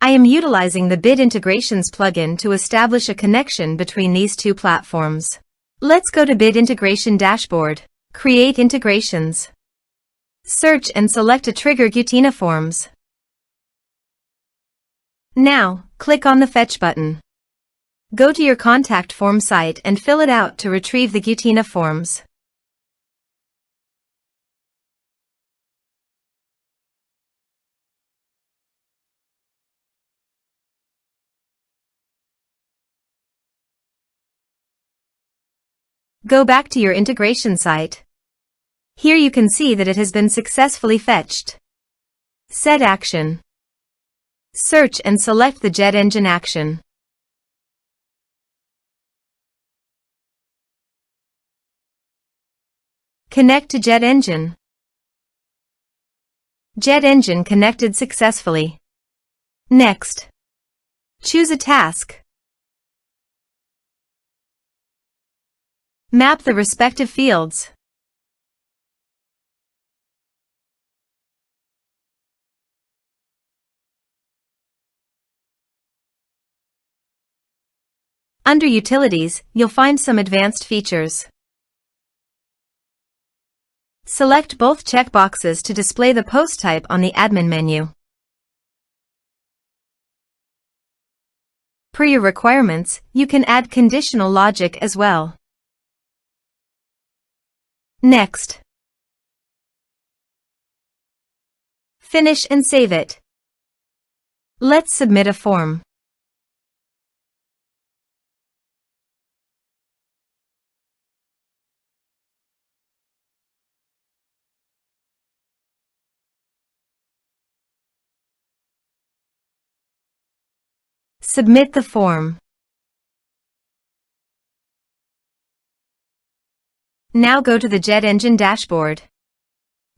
I am utilizing the Bit Integrations plugin to establish a connection between these two platforms. Let's go to Bit Integration Dashboard. Create integrations. Search and select a trigger Gutena Forms. Now, click on the Fetch button. Go to your contact form site and fill it out to retrieve the Gutena Forms. Go back to your integration site. Here you can see that it has been successfully fetched. Set action. Search and select the JetEngine action. Connect to JetEngine. JetEngine connected successfully. Next, choose a task. Map the respective fields. Under Utilities, you'll find some advanced features. Select both checkboxes to display the post type on the admin menu. Per your requirements, you can add conditional logic as well. Next, finish and save it. Let's submit a form. Submit the form. Now go to the JetEngine dashboard.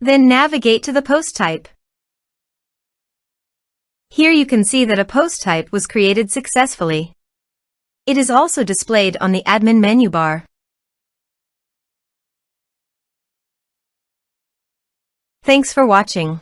Then navigate to the post type. Here you can see that a post type was created successfully. It is also displayed on the admin menu bar. Thanks for watching.